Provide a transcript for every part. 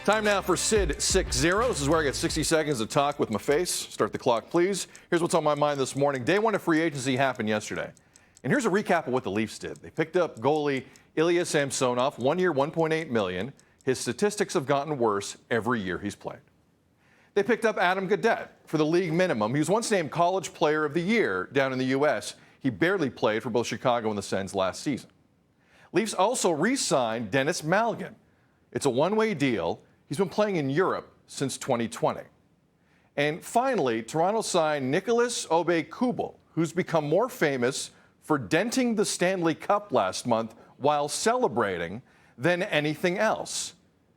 Time now for Sid 6-0. This is where I get 60 seconds to talk with my face. Start the clock, please. Here's what's on my mind this morning. Day one of free agency happened yesterday. And here's a recap of what the Leafs did. They picked up goalie Ilya Samsonov, 1 year, $1.8 million. His statistics have gotten worse every year he's played. They picked up Adam Gaudette for the league minimum. He was once named College Player of the Year down in the U.S. He barely played for both Chicago and the Sens last season. Leafs also re-signed Dennis Malgin. It's a one-way deal. He's been playing in Europe since 2020. And finally, Toronto signed Nicholas Aube-Kubel, who's become more famous for denting the Stanley Cup last month while celebrating than anything else.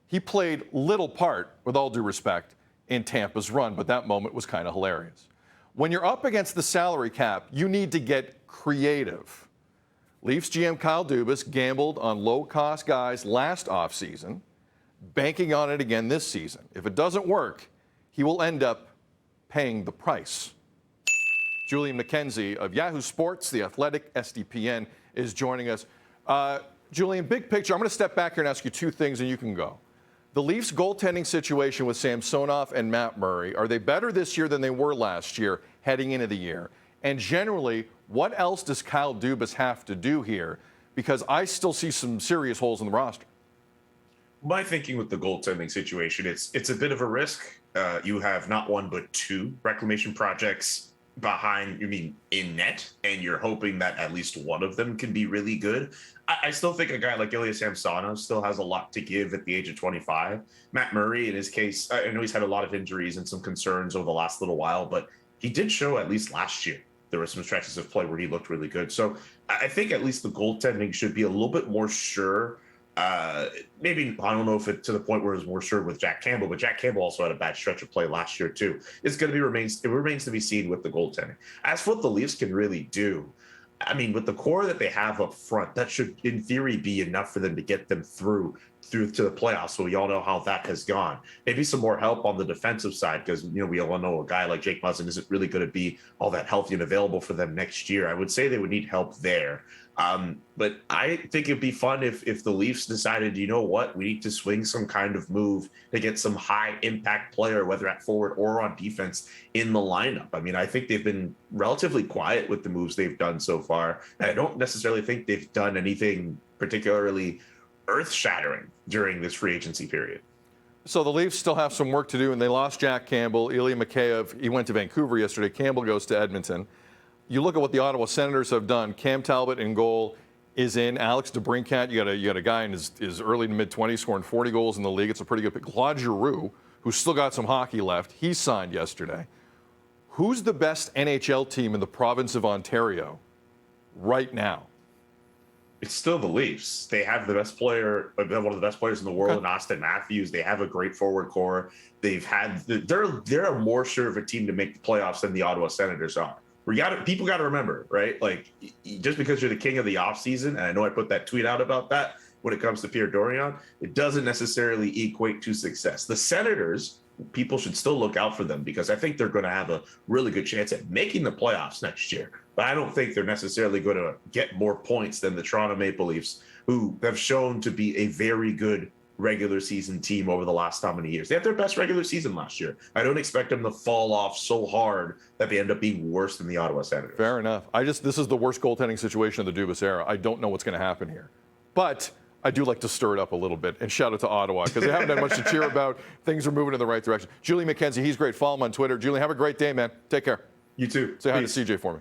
He played little part, with all due respect, in Tampa's run, but that moment was kind of hilarious. When you're up against the salary cap, you need to get creative. Leafs GM Kyle Dubas gambled on low-cost guys last offseason, banking on it again this season. If it doesn't work, he will end up paying the price. Julian McKenzie of Yahoo Sports, The Athletic, SDPN, is joining us. Julian, big picture, I'm going to step back here and ask you two things, and you can go. The Leafs' goaltending situation with Samsonov and Matt Murray, are they better this year than they were last year heading into the year? And generally, what else does Kyle Dubas have to do here? Because I still see some serious holes in the roster. My thinking with the goaltending situation, it's a bit of a risk. You have not one but two reclamation projects behind, in net, and you're hoping that at least one of them can be really good. I still think a guy like Ilya Samsonov still has a lot to give at the age of 25. Matt Murray, in his case, I know he's had a lot of injuries and some concerns over the last little while, but he did show at least last year there were some stretches of play where he looked really good. So I think at least the goaltending should be a little bit more sure. Maybe, I don't know if it's to the point where it's more sure with Jack Campbell, but Jack Campbell also had a bad stretch of play last year too. It remains to be seen with the goaltending. As for what the Leafs can really do, with the core that they have up front, that should in theory be enough for them to get them through to the playoffs. So we all know how that has gone. Maybe some more help on the defensive side, because we all know a guy like Jake Muzzin isn't really going to be all that healthy and available for them next year. I would say they would need help there. But I think it'd be fun if the Leafs decided, you know what, we need to swing some kind of move to get some high impact player, whether at forward or on defense, in the lineup. I think they've been relatively quiet with the moves they've done so far. And I don't necessarily think they've done anything particularly earth-shattering during this free agency period. So the Leafs still have some work to do, and they lost Jack Campbell. Ilya Mikheyev, he went to Vancouver yesterday. Campbell goes to Edmonton. You look at what the Ottawa Senators have done. Cam Talbot in goal is in. Alex DeBrincat, you got a guy in his early to mid-20s scoring 40 goals in the league. It's a pretty good pick. Claude Giroux, who's still got some hockey left, he signed yesterday. Who's the best NHL team in the province of Ontario right now? It's still the Leafs. They have the best player, one of the best players in the world, in Austin Matthews. They have a great forward core. They're a more sure of a team to make the playoffs than the Ottawa Senators are. People got to remember, right? Like, just because you're the king of the offseason, and I know I put that tweet out about that when it comes to Pierre Dorion, it doesn't necessarily equate to success. The Senators, people should still look out for them, because I think they're going to have a really good chance at making the playoffs next year. But I don't think they're necessarily going to get more points than the Toronto Maple Leafs, who have shown to be a very good regular season team over the last how many years. They had their best regular season last year. I don't expect them to fall off so hard that they end up being worse than the Ottawa Senators. Fair enough. This is the worst goaltending situation of the Dubas era. I don't know what's going to happen here. But I do like to stir it up a little bit, and shout out to Ottawa, because they haven't had much to cheer about. Things are moving in the right direction. Julian McKenzie, he's great. Follow him on Twitter. Julian, have a great day, man. Take care. You too. Say hi to CJ for me.